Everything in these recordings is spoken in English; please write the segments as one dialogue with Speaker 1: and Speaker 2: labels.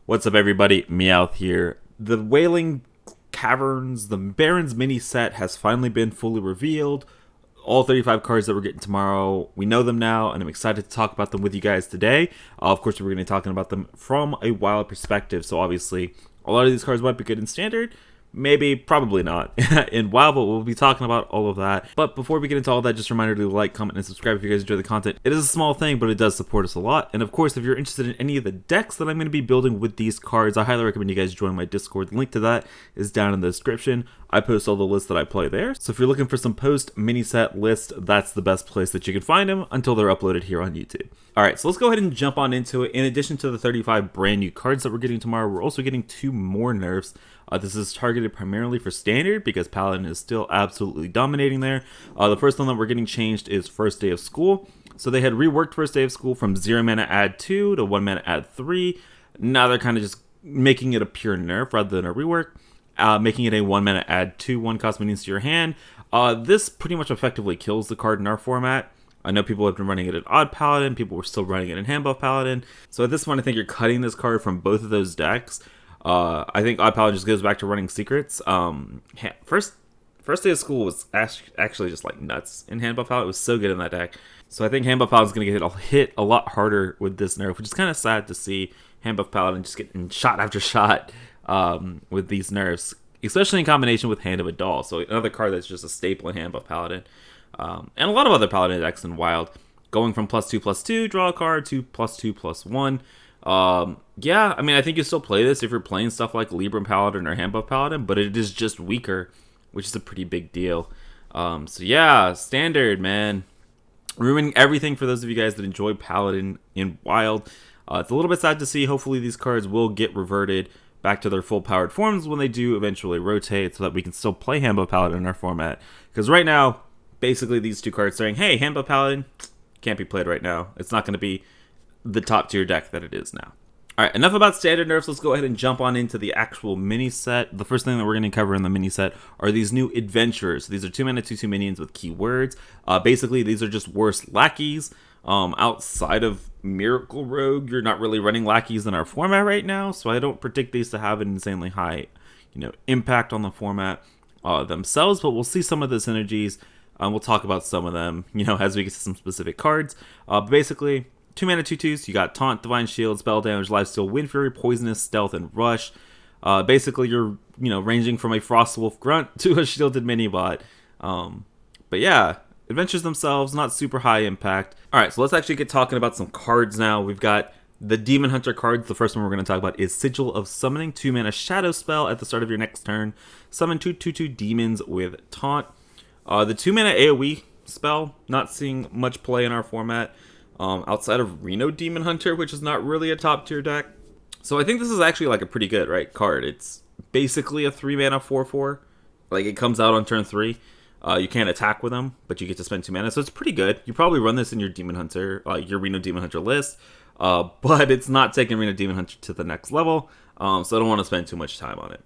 Speaker 1: What's up, everybody? Meowth here. The Wailing Caverns, the Baron's mini set has finally been fully revealed. All 35 cards that we're getting tomorrow, we know them now, and I'm excited to talk about them with you guys today. Of course, we're going to be talking about them from a wild perspective, so obviously, a lot of these cards might be good in Standard. Maybe, probably not in WoW, but we'll be talking about all of that. But before we get into all that, just a reminder to like, comment, and subscribe if you guys enjoy the content. It is a small thing, but it does support us a lot. And of course, if you're interested in any of the decks that I'm going to be building with these cards, I highly recommend you guys join my Discord. The link to that is down in the description. I post all the lists that I play there. So if you're looking for some post mini set lists, that's the best place that you can find them until they're uploaded here on YouTube. Alright, so let's go ahead and jump on into it. In addition to the 35 brand new cards that we're getting tomorrow, we're also getting 2 more nerfs. This is targeted primarily for Standard because Paladin is still absolutely dominating there. The first one that we're getting changed is First Day of School. So they had reworked First Day of School from 0 mana add 2 to 1 mana add 3. Now they're kind of just making it a pure nerf rather than a rework. Making it a 1 mana add 2 1-cost minions to your hand. This pretty much effectively kills the card in our format. I know people have been running it in Odd Paladin, people were still running it in Hand Buff Paladin. So at this point, I think you're cutting this card from both of those decks. I think Odd Paladin just goes back to running secrets. First Day of School was actually just like nuts in Hand Buff Paladin. It was so good in that deck. So I think Hand Buff Paladin is going to get hit a lot harder with this nerf, which is kind of sad to see Hand Buff Paladin just getting shot after shot with these nerfs, especially in combination with Hand of a Doll. So another card that's just a staple in Hand Buff Paladin. And a lot of other Paladin decks in Wild, going from +2/+2, draw a card, to +2/+1. Yeah, I mean, I think you still play this if you're playing stuff like Libram Paladin or Hand Buff Paladin, but it is just weaker, which is a pretty big deal. So yeah, Standard, man. Ruining everything for those of you guys that enjoy Paladin in Wild. It's a little bit sad to see. Hopefully these cards will get reverted back to their full-powered forms when they do eventually rotate so that we can still play Hand Buff Paladin in our format. Because right now, basically these two cards saying, hey, Hand Buff Paladin can't be played right now. It's not going to be the top tier deck that it is now. Alright, enough about standard nerfs. Let's go ahead and jump on into the actual mini set. The first thing that we're going to cover in the mini set are these new adventurers. These are 2 mana 2/2 minions with keywords. Basically, these are just worse lackeys. Outside of Miracle Rogue, you're not really running lackeys in our format right now, so I don't predict these to have an insanely high, impact on the format themselves. But we'll see some of the synergies. We'll talk about some of them, as we get to some specific cards. Basically, 2 mana 2/2s, you got Taunt, Divine Shield, Spell Damage, Lifesteal, Wind Fury, Poisonous, Stealth, and Rush. Basically, you're, ranging from a Frostwolf Grunt to a Shielded Minibot. But yeah, adventures themselves, not super high impact. Alright, so let's actually get talking about some cards now. We've got the Demon Hunter cards. The first one we're going to talk about is Sigil of Summoning, 2 mana Shadow spell at the start of your next turn. Summon 2/2/2 demons with Taunt. The 2 mana AoE spell, not seeing much play in our format. Outside of Reno Demon Hunter, which is not really a top tier deck. So I think this is actually like a pretty good, card. It's basically a 3 mana 4/4. Like, it comes out on turn 3. You can't attack with them, but you get to spend 2 mana, so it's pretty good. You probably run this in your Demon Hunter, your Reno Demon Hunter list, but it's not taking Reno Demon Hunter to the next level, so I don't want to spend too much time on it.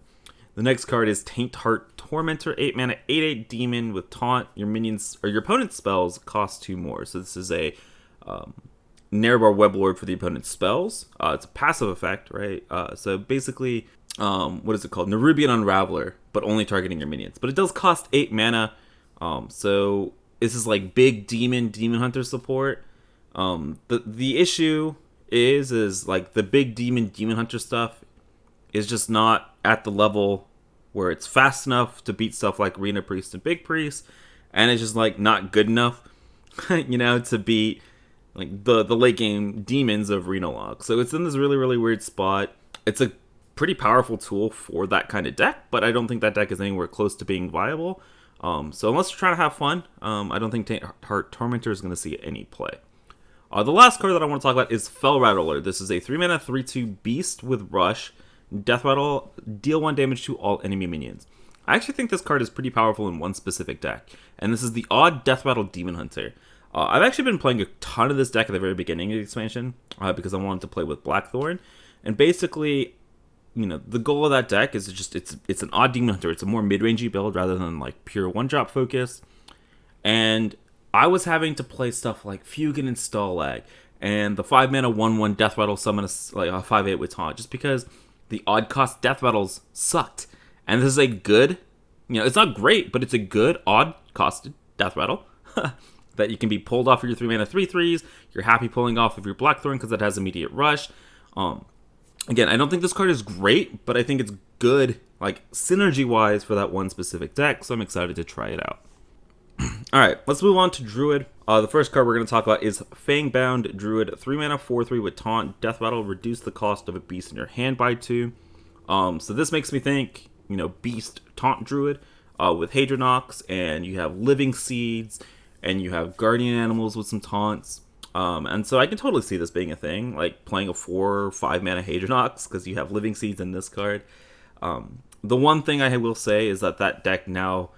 Speaker 1: The next card is Taint Heart Tormentor, 8 mana 8/8 demon with Taunt. Your minions or your opponent's spells cost 2 more. So this is a Narrowbar Weblord for the opponent's spells. It's a passive effect, right? So basically, what is it called? Nerubian Unraveler, but only targeting your minions. But it does cost 8 mana. So this is like big demon hunter support. The issue is like the big demon hunter stuff is just not at the level where it's fast enough to beat stuff like Reno Priest and Big Priest, and it's just like not good enough, to beat like the late game demons of Reno Log. So it's in this really, really weird spot. It's a pretty powerful tool for that kind of deck, but I don't think that deck is anywhere close to being viable. So unless you're trying to have fun, I don't think Taint Heart Tormentor is going to see any play. The last card that I want to talk about is Fell Rattler. This is a 3 mana 3/2 beast with Rush. Death Rattle, deal 1 damage to all enemy minions. I actually think this card is pretty powerful in one specific deck, and this is the Odd Death Rattle Demon Hunter. I've actually been playing a ton of this deck at the very beginning of the expansion because I wanted to play with Blackthorn, and basically, the goal of that deck is it's an Odd Demon Hunter. It's a more mid-rangey build rather than like pure one-drop focus, and I was having to play stuff like Fugan and Stalag, and the 5 mana 1/1 Death Rattle summon like a 5/8 with taunt, just because the odd cost Death Rattles sucked. And this is a good, it's not great, but it's a good odd costed Death Rattle that you can be pulled off of your 3 mana 3/3s. You're happy pulling off of your Blackthorn because it has immediate rush. Again, I don't think this card is great, but I think it's good, like synergy wise, for that one specific deck. So I'm excited to try it out. All right, let's move on to Druid. The first card we're going to talk about is Fangbound Druid. 3 mana 4/3 with taunt. Death Rattle, reduce the cost of a beast in your hand by 2. So this makes me think, Beast Taunt Druid with Hadronox, and you have Living Seeds, and you have Guardian Animals with some taunts. And so I can totally see this being a thing, like playing a 4 or 5 mana Hadronox because you have Living Seeds in this card. The one thing I will say is that deck now,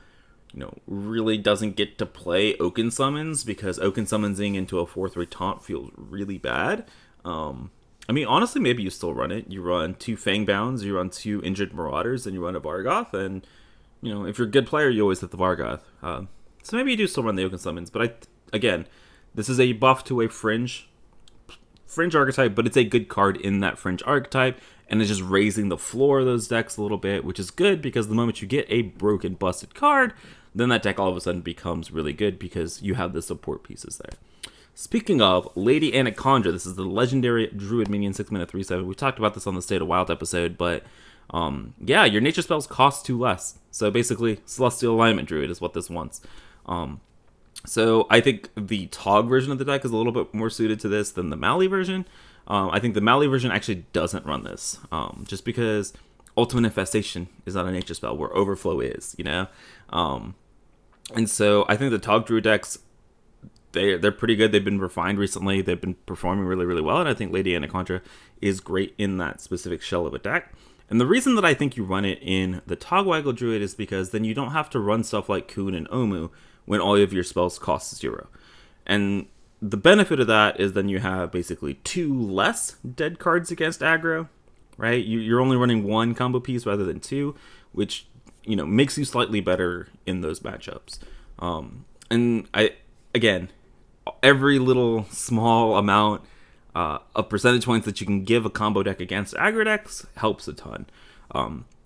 Speaker 1: really doesn't get to play Oaken Summons, because Oaken Summonsing into a 4/3 taunt feels really bad. Honestly, maybe you still run it. You run 2 Fangbounds, you run 2 Injured Marauders, and you run a Vargoth, and, if you're a good player, you always hit the Vargoth. So maybe you do still run the Oaken Summons, but again, this is a buff to a Fringe archetype, but it's a good card in that Fringe archetype, and it's just raising the floor of those decks a little bit, which is good, because the moment you get a broken, busted card, then that deck all of a sudden becomes really good because you have the support pieces there. Speaking of, Lady Anacondra, this is the legendary Druid minion, 6 mana 3/7. We talked about this on the State of Wild episode, but your nature spells cost 2 less. So basically, Celestial Alignment Druid is what this wants. So I think the Tog version of the deck is a little bit more suited to this than the Mali version. I think the Mali version actually doesn't run this, just because Ultimate Infestation is not a nature spell where Overflow is, and so I think the Tog Druid decks, they're pretty good. They've been refined recently. They've been performing really, really well, and I think Lady Anacondra is great in that specific shell of a deck. And the reason that I think you run it in the Togwaggle Druid is because then you don't have to run stuff like Kun and Omu when all of your spells cost 0. And the benefit of that is then you have basically 2 less dead cards against aggro, right? You're only running 1 combo piece rather than 2, which, makes you slightly better in those matchups. And every little small amount of percentage points that you can give a combo deck against aggro decks helps a ton.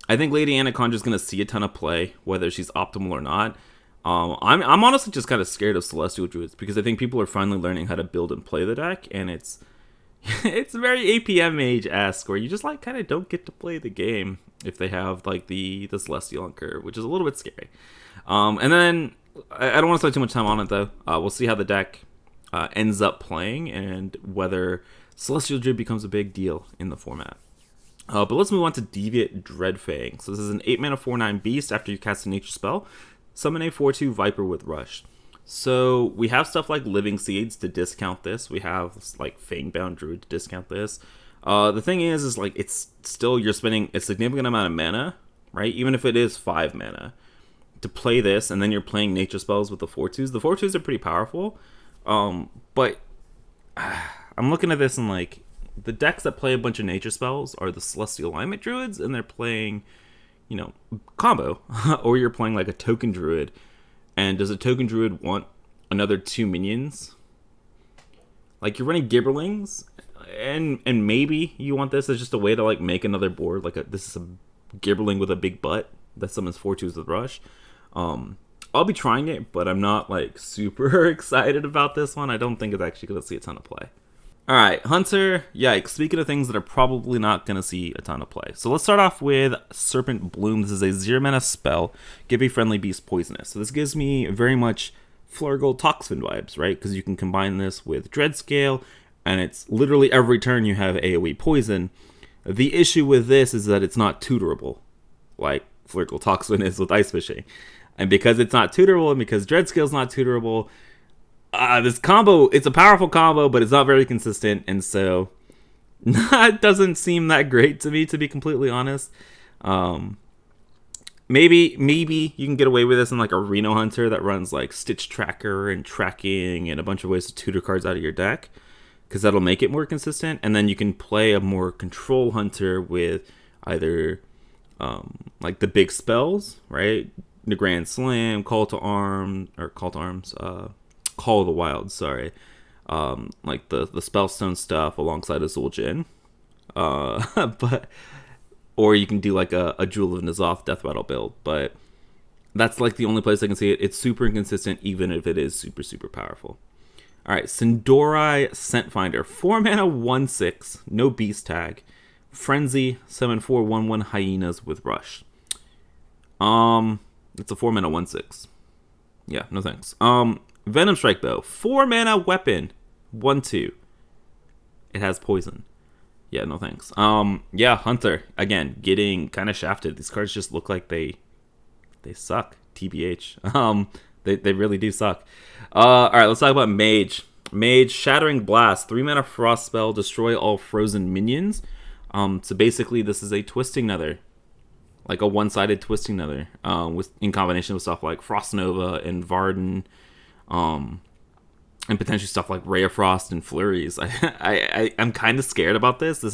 Speaker 1: I think Lady Anacondra is going to see a ton of play, whether she's optimal or not. I'm honestly just kind of scared of Celestial Druids, because I think people are finally learning how to build and play the deck, and it's very APM Mage-esque, where you just kind of don't get to play the game if they have the Celestial on curve, which is a little bit scary. And then I don't want to spend too much time on it though. We'll see how the deck ends up playing and whether Celestial Druid becomes a big deal in the format. But let's move on to Deviate Dreadfang. So this is an 8 mana 4/9 beast. After you cast a nature spell, summon a 4/2 Viper with Rush. So we have stuff like Living Seeds to discount this. We have Fangbound Druid to discount this. The thing is it's still, you're spending a significant amount of mana, right? Even if it is 5 mana to play this, and then you're playing nature spells with the 4/2s. The 4/2s are pretty powerful, but I'm looking at this and the decks that play a bunch of nature spells are the Celestial Alignment Druids, and they're playing, combo, or you're playing a Token Druid. And does a Token Druid want another 2 minions? You're running Gibberlings, and maybe you want this as just a way to make another board. This is a Gibberling with a big butt that summons 4/2s with Rush. I'll be trying it, but I'm not super excited about this one. I don't think it's actually going to see a ton of play. Alright, Hunter, yikes. Speaking of things that are probably not going to see a ton of play. So let's start off with Serpent Bloom. This is a 0 mana spell. Give a friendly beast poisonous. So this gives me very much Flurgle Toxfin vibes, right? Because you can combine this with Dreadscale, and it's literally every turn you have AoE poison. The issue with this is that it's not tutorable, like Flurgle Toxfin is with Ice Fishing. And because it's not tutorable, and because Dreadscale's not tutorable, this combo, it's a powerful combo, but it's not very consistent, and so it doesn't seem that great to me, to be completely honest. Maybe you can get away with this in a Reno Hunter that runs Stitch Tracker and Tracking and a bunch of ways to tutor cards out of your deck, because that'll make it more consistent, and then you can play a more Control Hunter with either the big spells, right? The Grand Slam, Call of the Wild, sorry. like the Spellstone stuff alongside a Zul'jin. But or you can do like a Jewel of N'Zoth Death Rattle build, but that's like the only place I can see it. It's super inconsistent, even if it is super, super powerful. All right, Sindori Scent Finder. 4 mana, 1/6, no beast tag. Frenzy, summon 4 1/1 hyenas with rush. It's a 4 mana, 1/6. Yeah, no thanks. Venom Strike Bow. 4 mana weapon, 1/2. It has poison. Yeah, no thanks. Yeah, Hunter. Again, getting kind of shafted. These cards just look like they suck. TBH. They really do suck. All right, let's talk about Mage. Mage, Shattering Blast, 3 mana frost spell, destroy all frozen minions. So basically, this is a Twisting Nether, like a one-sided Twisting Nether, with in combination with stuff like Frost Nova and Varden, and potentially stuff like Ray of Frost and Flurries. I'm kind of scared about this.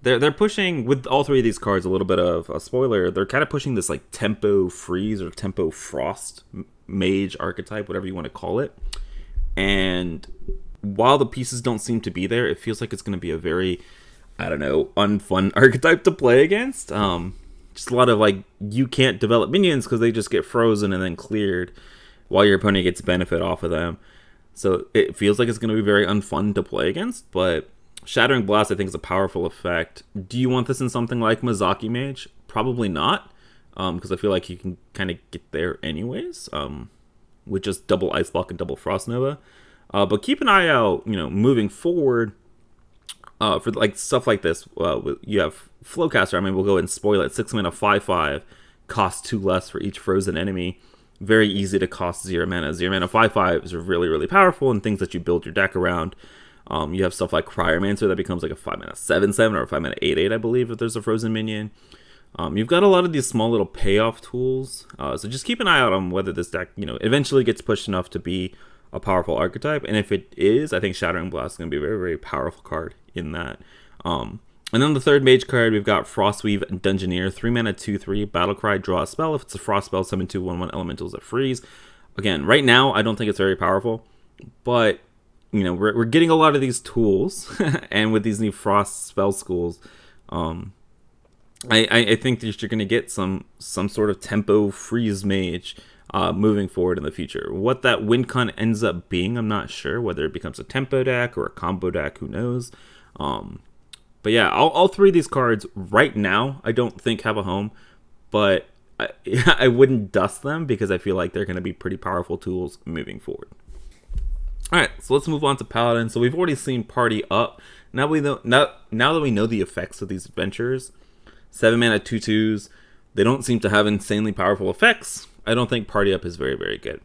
Speaker 1: They're pushing, with all three of these cards, a little bit of a spoiler. They're kind of pushing this like tempo freeze or tempo frost mage archetype, whatever you want to call it. And while the pieces don't seem to be there, it feels like it's going to be a very, I don't know, unfun archetype to play against. Just a lot of like, you can't develop minions because they just get frozen and then cleared while your opponent gets benefit off of them. So it feels like it's going to be very unfun to play against, but Shattering Blast, I think, is a powerful effect. Do you want this in something like Mozaki Mage? Probably not, because I feel like you can kind of get there anyways, with just double Ice Block and double Frost Nova. But keep an eye out, moving forward, for like stuff like this. You have Flowcaster. I mean, we'll go ahead and spoil it. 6 mana, 5/5, cost 2 less for each frozen enemy. Very easy to cost 0 mana. 0 mana 5/5 is really, really powerful, and things that you build your deck around. You have stuff like Cryomancer that becomes like a 5 mana 7/7 or a 5 mana 8/8, I believe, if there's a frozen minion. You've got a lot of these small little payoff tools. So just keep an eye out on whether this deck, eventually gets pushed enough to be a powerful archetype. And if it is, I think Shattering Blast is going to be a very, very powerful card in that. And then the third Mage card, we've got Frostweave Dungeoneer, 3 mana 2/3, Battlecry, draw a spell. If it's a frost spell, summon 2 1/1 elementals that freeze. Again, right now, I don't think it's very powerful, but we're getting a lot of these tools, and with these new frost spell schools, I think that you're going to get some sort of tempo freeze mage moving forward in the future. What that win con ends up being, I'm not sure. Whether it becomes a tempo deck or a combo deck, who knows? But yeah, all three of these cards right now, I don't think have a home, but I wouldn't dust them because I feel like they're going to be pretty powerful tools moving forward. All right, so let's move on to Paladin. So we've already seen Party Up. Now that we know the effects of these adventures, 7 mana 2/2s, they don't seem to have insanely powerful effects. I don't think Party Up is very, very good.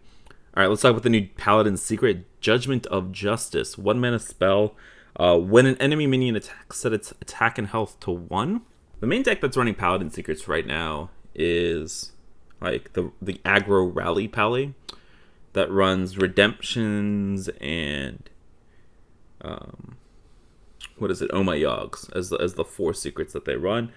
Speaker 1: All right, let's talk about the new Paladin secret, Judgment of Justice. 1 mana spell. When an enemy minion attacks, set its attack and health to 1. The main deck that's running Paladin secrets right now is like the aggro rally pally that runs redemptions and Oh My Yogs as the 4 secrets that they run.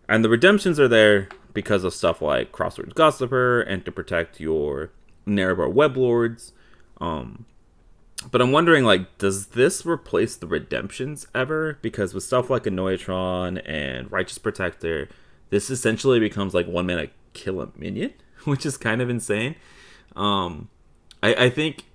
Speaker 1: And the redemptions are there because of stuff like Crossroads Gossiper and to protect your Nerebar Weblords. But I'm wondering, does this replace the redemptions ever? Because with stuff like Annoyatron and Righteous Protector, this essentially becomes like 1 mana kill a minion, which is kind of insane. I think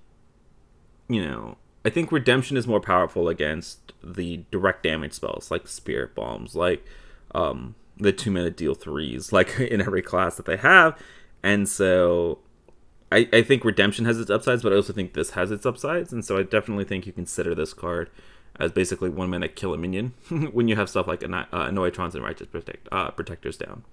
Speaker 1: redemption is more powerful against the direct damage spells like Spirit Bombs, like the 2 mana deal 3s, like in every class that they have. And so I think redemption has its upsides, but I also think this has its upsides, and so I definitely think you consider this card as basically 1 mana kill a minion when you have stuff like Annoyatrons and Righteous Protectors down.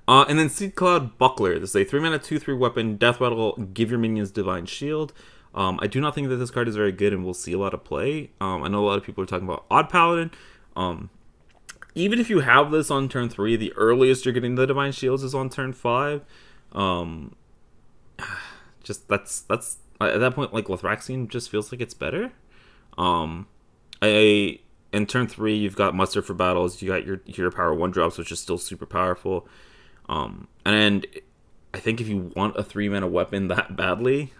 Speaker 1: And then Seed Cloud Buckler. This is a 3 mana 2/3 weapon, Death Rattle, give your minions Divine Shield. I do not think that this card is very good, and we'll see a lot of play. I know a lot of people are talking about Odd Paladin. Even if you have this on turn 3, the earliest you're getting the Divine Shields is on turn 5. Just that's at that point, like Lithraxion just feels like it's better. In turn 3, you've got Muster for Battles. You got your Hero Power 1-drops, which is still super powerful. And I think if you want a 3 mana weapon that badly,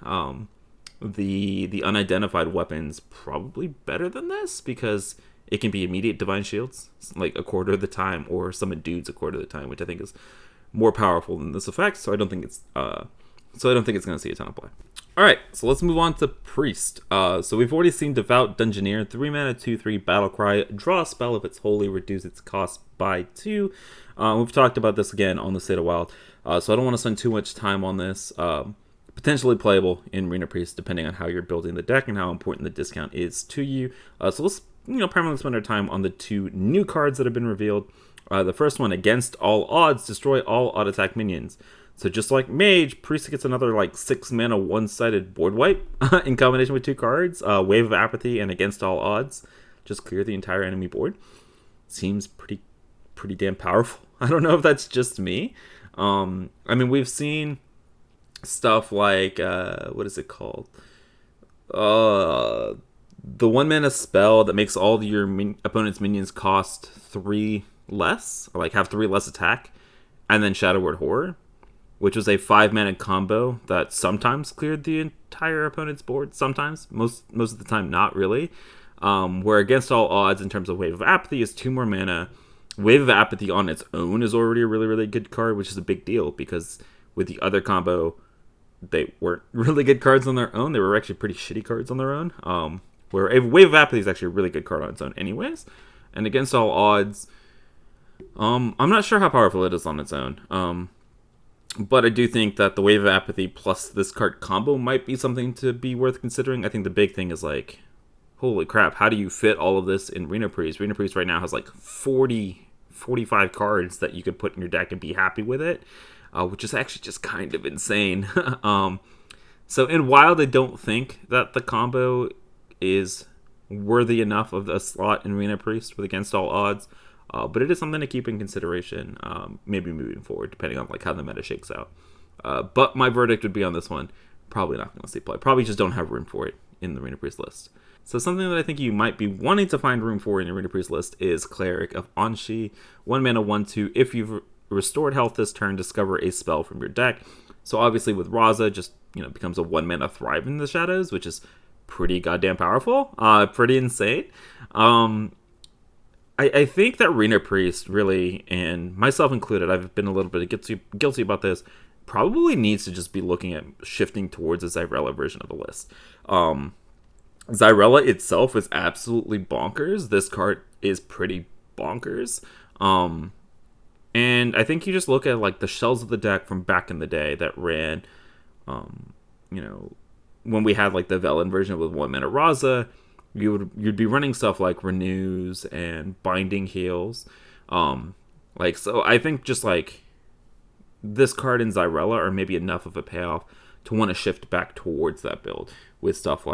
Speaker 1: the unidentified weapons probably better than this, because it can be immediate divine shields, like a quarter of the time, or summon dudes a quarter of the time, which I think is more powerful than this effect. So I don't think it's going to see a ton of play. All right, so let's move on to Priest. So we've already seen Devout Dungeoneer, 3 mana, 2/3 battle cry, draw a spell if it's holy, reduce its cost by 2. We've talked about this again on the State of Wild, so I don't want to spend too much time on this. Potentially playable in Arena Priest, depending on how you're building the deck and how important the discount is to you. So let's primarily spend our time on the 2 new cards that have been revealed. The first one, Against All Odds, destroy all odd attack minions. So just like Mage, Priest gets another 6 mana one-sided board wipe in combination with 2 cards, Wave of Apathy and Against All Odds. Just clear the entire enemy board. Seems pretty damn powerful. I don't know if that's just me. We've seen stuff like what is it called? The 1 mana spell that makes all your opponent's minions cost 3 less, or have 3 less attack, and then Shadow Word Horror, which was a 5 mana combo that sometimes cleared the entire opponent's board. Sometimes, most of the time, not really. Where Against All Odds, in terms of Wave of Apathy, is 2 more mana. Wave of Apathy on its own is already a really, really good card, which is a big deal, because with the other combo, they weren't really good cards on their own. They were actually pretty shitty cards on their own. Where a Wave of Apathy is actually a really good card on its own anyways. And Against All Odds, I'm not sure how powerful it is on its own. But I do think that the Wave of Apathy plus this card combo might be something to be worth considering. I think the big thing is holy crap, how do you fit all of this in Arena Priest? Arena Priest right now has 45 cards that you could put in your deck and be happy with it, which is actually just kind of insane. So in Wild, I don't think that the combo is worthy enough of a slot in Arena Priest with Against All Odds. But it is something to keep in consideration, maybe moving forward, depending on how the meta shakes out. But my verdict would be on this one, probably not going to see play. Probably just don't have room for it in the Arena Priest list. So something that I think you might be wanting to find room for in the Arena Priest list is Cleric of Anshi. 1 mana, 1/2. If you've restored health this turn, discover a spell from your deck. So obviously with Raza, just becomes a 1 mana Thrive in the Shadows, which is pretty goddamn powerful, pretty insane. I think that Arena Priest really, and myself included, I've been a little bit guilty about this, probably needs to just be looking at shifting towards a Xyrella version of the list. Xyrella itself is absolutely bonkers. This card is pretty bonkers. And I think you just look at the shells of the deck from back in the day that ran, when we had the Velen version with 1 mana Raza, you'd be running stuff like Renews and Binding Heals. So I think just this card and Xyrella are maybe enough of a payoff to want to shift back towards that build with stuff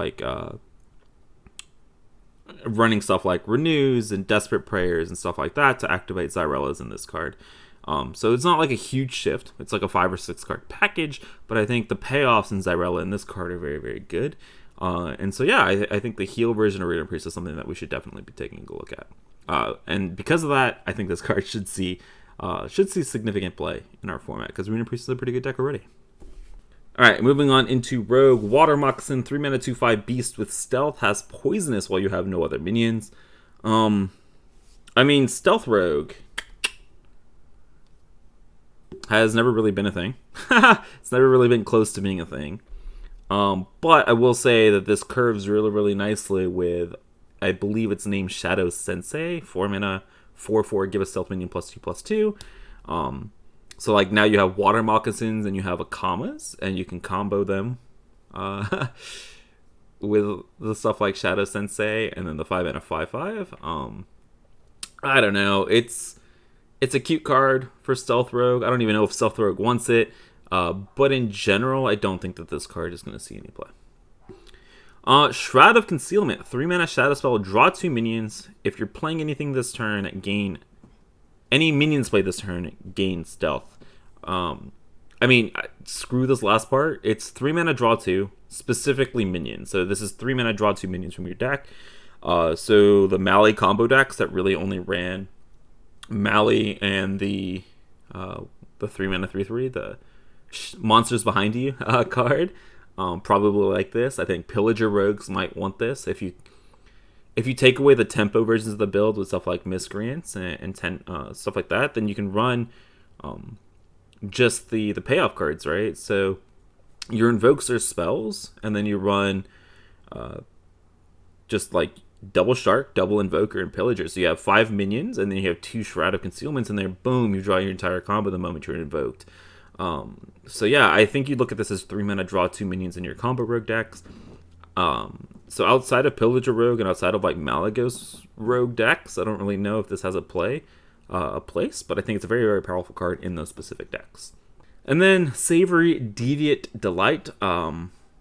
Speaker 1: running stuff like Renews and Desperate Prayers and stuff like that to activate Xyrellas in this card. So it's not a huge shift. It's a 5 or 6 card package, but I think the payoffs in Xyrella in this card are very, very good. And so, yeah, I think the heal version of Arena Priest is something that we should definitely be taking a look at. And because of that, I think this card should see significant play in our format, because Arena Priest is a pretty good deck already. All right, moving on into Rogue. Water Moccasin, 3 mana, 2/5 beast with stealth, has poisonous while you have no other minions. Stealth Rogue has never really been a thing. It's never really been close to being a thing. But I will say that this curves really, really nicely with, I believe it's named Shadow Sensei, 4 mana, 4/4, give a stealth minion +2/+2. So now you have Water Moccasins and you have Akamas, and you can combo them with the stuff like Shadow Sensei, and then the 5 mana 5/5. I don't know. It's a cute card for Stealth Rogue. I don't even know if Stealth Rogue wants it. But in general, I don't think that this card is going to see any play. Shroud of Concealment, 3 mana shadow spell, draw 2 minions. If you're playing anything this turn, any minions played this turn, gain stealth. Screw this last part. It's 3 mana, draw 2, specifically minions. So this is 3 mana, draw 2 minions from your deck. So the Mali combo decks that really only ran Mali and the 3 mana 3/3, the Monsters Behind You card. probably like this. I think Pillager Rogues might want this. If you take away the tempo versions of the build with stuff like Miscreants and stuff like that, then you can run just the payoff cards, right? So your invokes are spells, and then you run just like double Shark, double Invoker, and Pillager. So you have 5 minions, and then you have 2 Shroud of Concealments, and there, boom, you draw your entire combo the moment you're invoked. So yeah, I think you look at this as 3 mana, draw 2 minions in your combo rogue decks. So outside of Pillager Rogue and outside of like Malagos Rogue decks, I don't really know if this has a place, but I think it's a very, very powerful card in those specific decks. And then Savory Deviant Delight.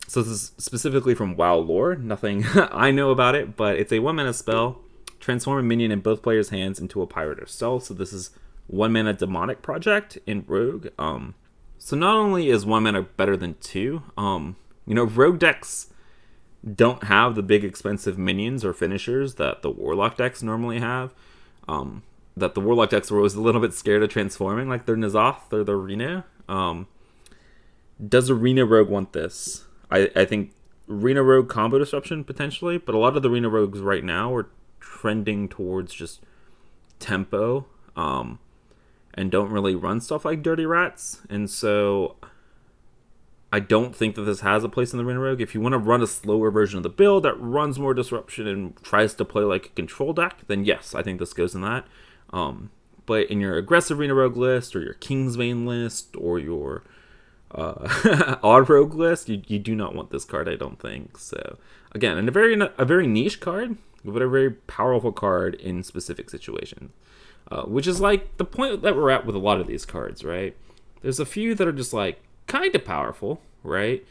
Speaker 1: So this is specifically from WoW lore. Nothing I know about it, but it's a 1 mana spell. Transform a minion in both players' hands into a pirate or stealth. So this is 1 mana Demonic Project in Rogue. So not only is 1 mana better than 2, Rogue decks don't have the big expensive minions or finishers that the Warlock decks normally have. That the Warlock decks were always a little bit scared of transforming, like their N'Zoth or their Arena. Does Arena Rogue want this? I think Arena Rogue combo disruption potentially, but a lot of the Arena Rogues right now are trending towards just tempo, and don't really run stuff like Dirty Rats, and so I don't think that this has a place in the Arena Rogue. If you want to run a slower version of the build that runs more disruption and tries to play like a control deck, then yes, I think this goes in that. But in your aggressive Arena Rogue list, or your Kingsbane list, or your Odd Rogue list, you do not want this card, I don't think. So again, and a very niche card, but a very powerful card in specific situations, which is like the point that we're at with a lot of these cards, right? There's a few that are just like kind of powerful, right?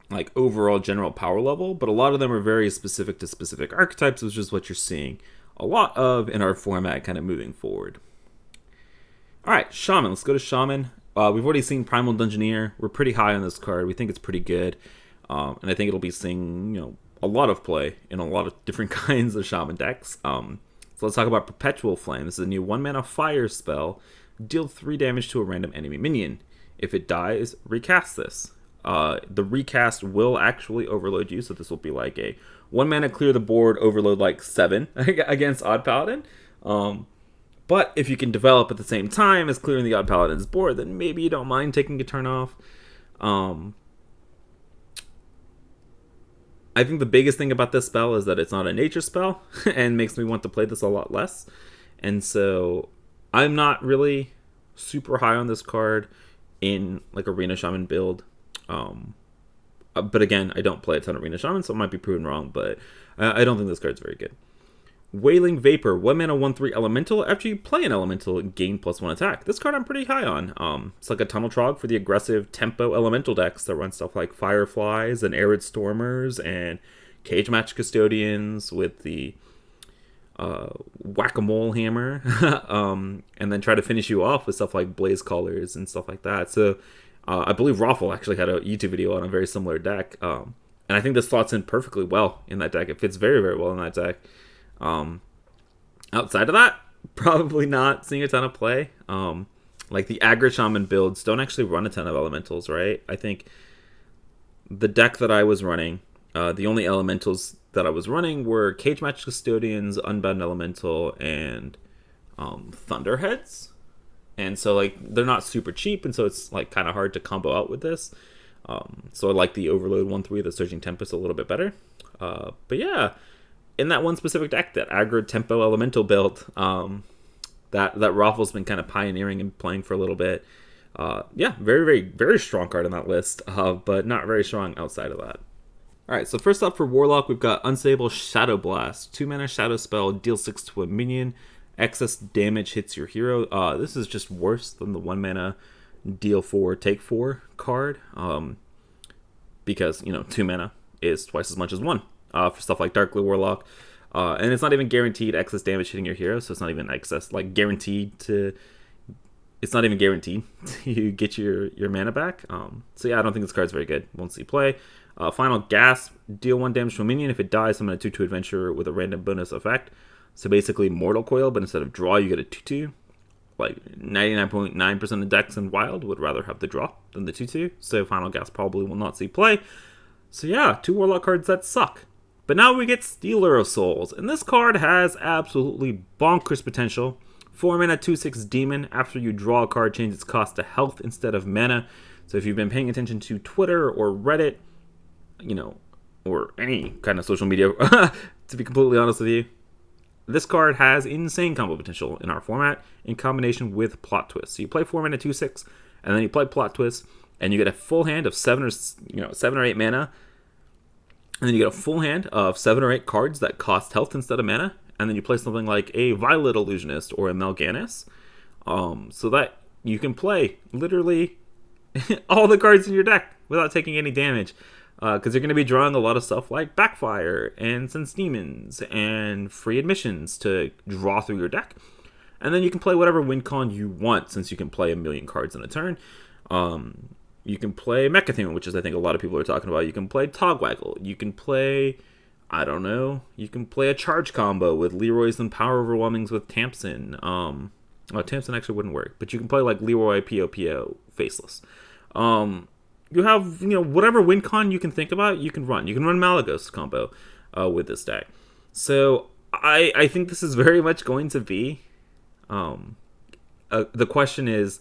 Speaker 1: Like overall general power level, but a lot of them are very specific to specific archetypes, which is what you're seeing a lot of in our format kind of moving forward. All right, Shaman. Let's go to Shaman. We've already seen Primal Dungeoneer. We're pretty high on this card. We think it's pretty good. And I think it'll be seeing, a lot of play in a lot of different kinds of Shaman decks. So let's talk about Perpetual Flame. This is a new 1 mana fire spell. Deal 3 damage to a random enemy minion. If it dies, recast this. The recast will actually overload you, so this will be like a 1 mana clear the board, overload like 7 against Odd Paladin. But if you can develop at the same time as clearing the Odd Paladin's board, then maybe you don't mind taking a turn off. I think the biggest thing about this spell is that it's not a nature spell and makes me want to play this a lot less. And so I'm not really super high on this card in like Arena Shaman build. But again, I don't play a ton of Arena Shaman, so it might be proven wrong, but I don't think this card's very good. Wailing Vapor, 1 mana 1/3 elemental. After you play an elemental, gain +1 attack. This card I'm pretty high on. It's like a Tunnel Trog for the aggressive tempo elemental decks that run stuff like Fireflies and Arid Stormers and Cage Match Custodians with the Whack-a-Mole Hammer, and then try to finish you off with stuff like Blaze Callers and stuff like that. So I believe Raffle actually had a YouTube video on a very similar deck, and I think this slots in perfectly well in that deck. It fits very, very well in that deck. Outside of that, probably not seeing a ton of play. Like the aggro Shaman builds don't actually run a ton of elementals, right? I think the deck that I was running, the only elementals that I was running were Cage Match Custodians, Unbound Elemental, and Thunderheads. And so like they're not super cheap, and so it's like kind of hard to combo out with this. So I like the Overload 1/3, the Surging Tempest a little bit better. But yeah, in that one specific deck, that aggro tempo elemental build, that Raffle's been kind of pioneering and playing for a little bit. Yeah, very, very, very strong card on that list, but not very strong outside of that. All right, so first up for Warlock, we've got Unstable Shadow Blast. 2 mana shadow spell, deal 6 to a minion. Excess damage hits your hero. This is just worse than the 1 mana deal 4, take 4 card. Because, 2 mana is twice as much as 1 for stuff like Darkly Warlock. And it's not even guaranteed excess damage hitting your hero, so it's not even excess, like guaranteed to... It's not even guaranteed to get your mana back. So yeah, I don't think this card's very good. Won't see play. Final Gasp, deal 1 damage to a minion. If it dies, summon a 2/2 adventurer with a random bonus effect. So basically Mortal Coil, but instead of draw, you get a 2/2. like 99.9% of decks in Wild would rather have the draw than the 2/2. So Final Gas probably will not see play. So yeah, 2 Warlock cards that suck. But now we get Stealer of Souls, and this card has absolutely bonkers potential. 4 mana 2/6 demon. After you draw a card, change its cost to health instead of mana. So if you've been paying attention to Twitter or Reddit, or any kind of social media, to be completely honest with you, this card has insane combo potential in our format in combination with Plot Twist. So you play 4 mana 2/6, and then you play Plot Twist, and you get a full hand of 7 or 8 mana, and then you get a full hand of 7 or 8 cards that cost health instead of mana, and then you play something like a Violet Illusionist or a Melganis, so that you can play literally all the cards in your deck without taking any damage. Because you're going to be drawing a lot of stuff like Backfire and Sense Demons and Free Admissions to draw through your deck. And then you can play whatever win con you want, since you can play a million cards in a turn. You can play Mechatheme, which is I think a lot of people are talking about. You can play Togwaggle. You can play, I don't know, you can play a charge combo with Leroy's and Power Overwhelmings with Tamsin. Tamsin actually wouldn't work, but you can play like Leroy, P.O.P.O., Faceless. You have, whatever win con you can think about, you can run. You can run Malagos combo with this deck. So I think this is very much going to be, the question is,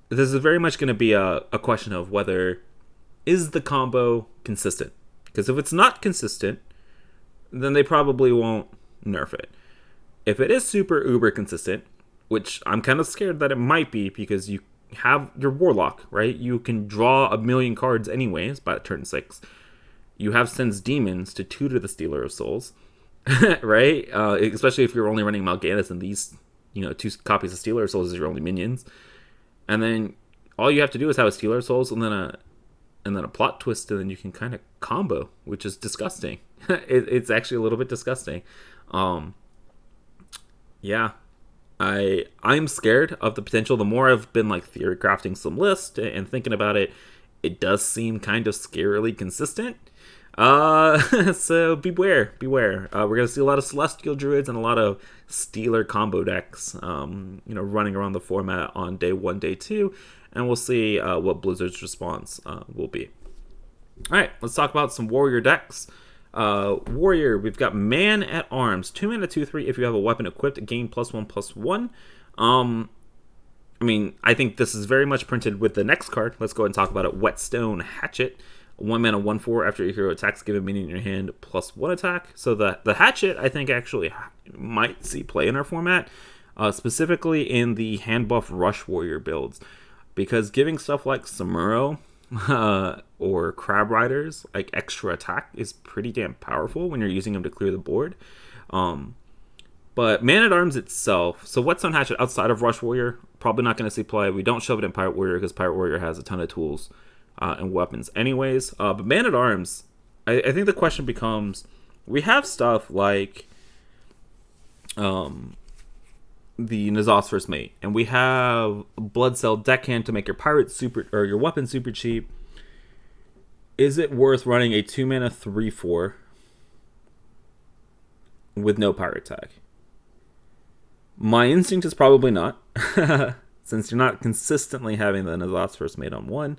Speaker 1: this is very much going to be a question of whether is the combo consistent. Because if it's not consistent, then they probably won't nerf it. If it is super uber consistent, which I'm kind of scared that it might be, because you have your Warlock, right? You can draw a million cards anyways by turn 6. You have Sense Demons to tutor the Stealer of Souls, right? Especially if you're only running Malganis and these, 2 copies of Stealer of Souls is your only minions. And then all you have to do is have a Stealer of Souls and then a Plot Twist, and then you can kind of combo, which is disgusting. It's actually a little bit disgusting. Yeah. I'm scared of the potential. The more I've been like theory crafting some list and thinking about it, it does seem kind of scarily consistent. So beware. We're gonna see a lot of Celestial Druids and a lot of Stealer combo decks, running around the format on day 1, day 2, and we'll see what Blizzard's response will be. All right, let's talk about some Warrior decks. Warrior, we've got Man at Arms, 2 mana 2/3. If you have a weapon equipped, gain +1/+1. I think this is very much printed with the next card. Let's go ahead and talk about it. Whetstone Hatchet, 1 mana 1/4. After your hero attacks, give a minion in your hand +1 attack. So the Hatchet, I think, actually might see play in our format, specifically in the hand buff Rush Warrior builds, because giving stuff like Samuro or Crab Riders like extra attack is pretty damn powerful when you're using them to clear the board. But Man at Arms itself, so Whetstone Hatchet outside of Rush Warrior, probably not going to see play. We don't shove it in Pirate Warrior because Pirate Warrior has a ton of tools and weapons anyways. But Man at Arms, I think the question becomes, we have stuff like the N'Zoth's First Mate, and we have Blood Cell Deckhand to make your pirate super, or your weapon super cheap. Is it worth running a 2 mana 3/4 with no pirate tag? My instinct is probably not, since you're not consistently having the N'Zoth's First Mate on 1.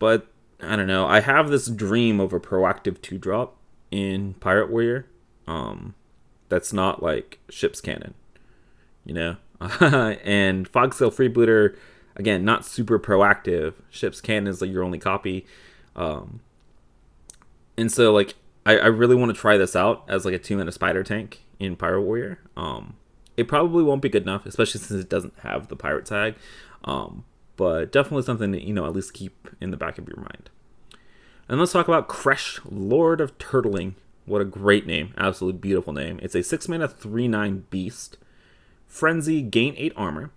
Speaker 1: But I don't know. I have this dream of a proactive 2-drop in Pirate Warrior. That's not like Ship's Cannon, and Fogsail Freebooter, again, not super proactive. Ship's Cannon is like your only copy. And so like I really want to try this out as like a 2 mana spider tank in Pirate Warrior. It probably won't be good enough, especially since it doesn't have the pirate tag. But definitely something that, at least keep in the back of your mind. And let's talk about Kresh, Lord of Turtling. What a great name. Absolutely beautiful name. It's a 6 mana 3/9 beast. Frenzy, gain 8 armor.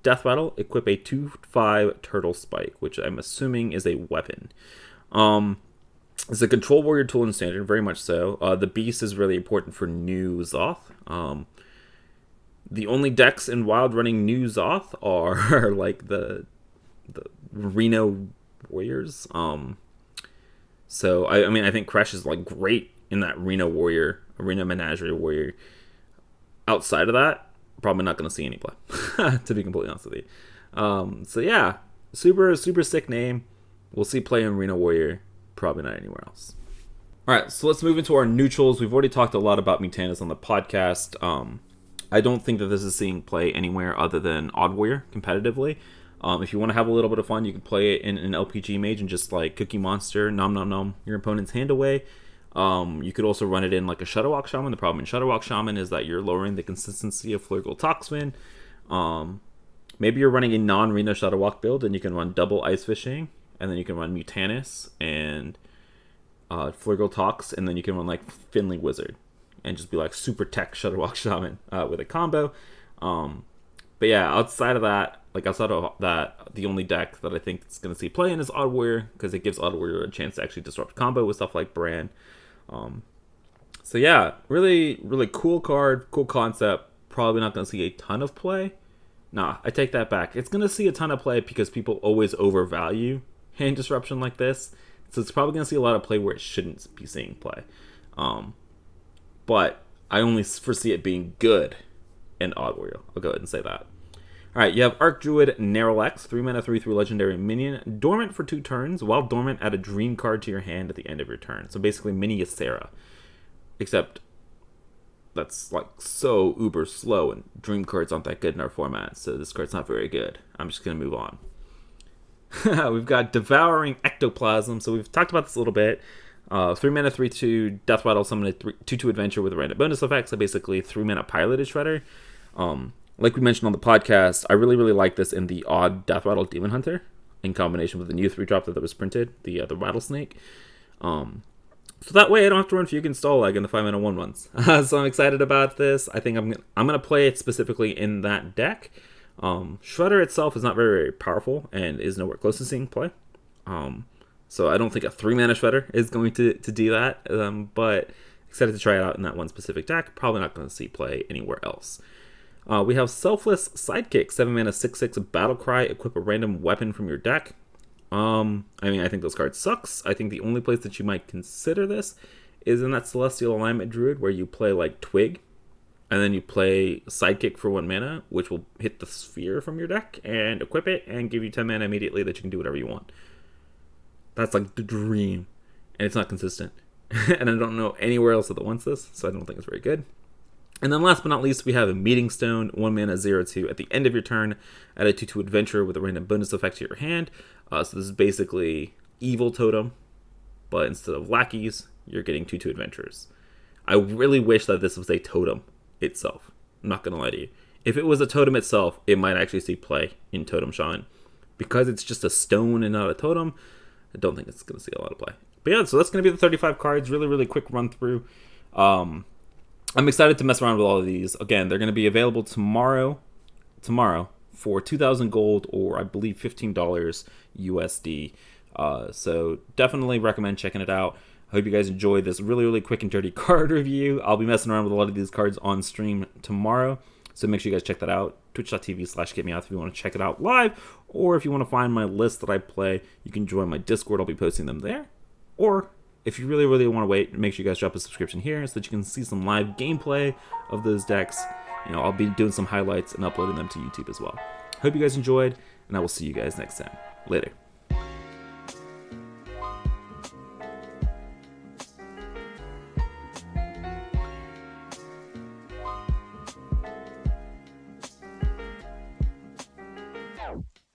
Speaker 1: Death Rattle, equip a 2/5 turtle spike, which I'm assuming is a weapon. It's a control warrior tool in standard, very much so. The beast is really important for new Zoth. The only decks in Wild running new Zoth are like the Reno Warriors. So I think Kresh is like great in that Reno Warrior, Arena Menagerie Warrior. Outside of that, probably not going to see any play, to be completely honest with you. So yeah, super sick name. We'll see play in Arena Warrior, probably not anywhere else. All right, so let's move into our neutrals. We've already talked a lot about Mutanus on the podcast. I don't think that this is seeing play anywhere other than Odd Warrior competitively. If you want to have a little bit of fun, you can play it in an LPG Mage and just like Cookie Monster, nom your opponent's hand away. You could also run it in like a Shutterwalk Shaman. The problem in Shutterwalk Shaman is that you're lowering the consistency of Flurgle Toxin. Maybe you're running a non-Reno Shutterwalk build and you can run double Ice Fishing, and then you can run Mutanus and Flurgle Tox, and then you can run like Finley Wizard and just be like super tech Shutterwalk Shaman with a combo. But yeah, outside of that, the only deck that I think is going to see play in is Odd Warrior, because it gives Odd Warrior a chance to actually disrupt combo with stuff like Bran. So yeah, really cool card, cool concept. Probably not going to see a ton of play. Nah, I take that back. It's going to see a ton of play because people always overvalue hand disruption like this. So it's probably going to see a lot of play where it shouldn't be seeing play. But I only foresee it being good in Odd Warrior. I'll go ahead and say that. Alright, you have Arc Druid Nerfs, 3 mana 3/3 legendary minion, dormant for 2 turns. While dormant, add a dream card to your hand at the end of your turn. So basically mini Ysera. Except that's like so uber slow, and dream cards aren't that good in our format, so this card's not very good. I'm just going to move on. We've got Devouring Ectoplasm. So we've talked about this a little bit. 3 mana 3/2 Death Rattle, summon a 2/2 adventure with a random bonus effect. So basically 3 mana Piloted Shredder. Like we mentioned on the podcast, I really like this in the odd Death Rattle Demon Hunter in combination with the new 3-drop that was printed, the Rattlesnake. So that way I don't have to run Fugue and Stall like in the 5 mana 1/1s. So I'm excited about this. I think I'm gonna play it specifically in that deck. Shredder itself is not very powerful and is nowhere close to seeing play. So I don't think a 3 mana Shredder is going to do that. But excited to try it out in that one specific deck. Probably not going to see play anywhere else. We have Selfless Sidekick, 7 mana 6/6 Battle Cry. Equip a random weapon from your deck. I think those cards sucks. I think the only place that you might consider this is in that Celestial Alignment Druid where you play like Twig, and then you play Sidekick for 1 mana, which will hit the sphere from your deck and equip it and give you 10 mana immediately that you can do whatever you want. That's like the dream, and it's not consistent. And I don't know anywhere else that wants this, so I don't think it's very good. And then last but not least, we have a Meeting Stone, 1 mana 0/2. At the end of your turn, add a 2/2 adventure with a random bonus effect to your hand. So this is basically Evil Totem, but instead of lackeys, you're getting 2/2 adventures. I really wish that this was a totem itself. I'm not going to lie to you. If it was a totem itself, it might actually see play in Totem Shaman. Because it's just a stone and not a totem, I don't think it's going to see a lot of play. But yeah, so that's going to be the 35 cards. Really quick run through. I'm excited to mess around with all of these. Again, they're going to be available tomorrow for 2,000 gold, or I believe $15 USD. So definitely recommend checking it out. I hope you guys enjoyed this really quick and dirty card review. I'll be messing around with a lot of these cards on stream tomorrow, so make sure you guys check that out. Twitch.tv/getmeout if you want to check it out live, or if you want to find my list that I play, you can join my Discord. I'll be posting them there. Or if you really want to wait, make sure you guys drop a subscription here so that you can see some live gameplay of those decks. I'll be doing some highlights and uploading them to YouTube as well. Hope you guys enjoyed, and I will see you guys next time. Later.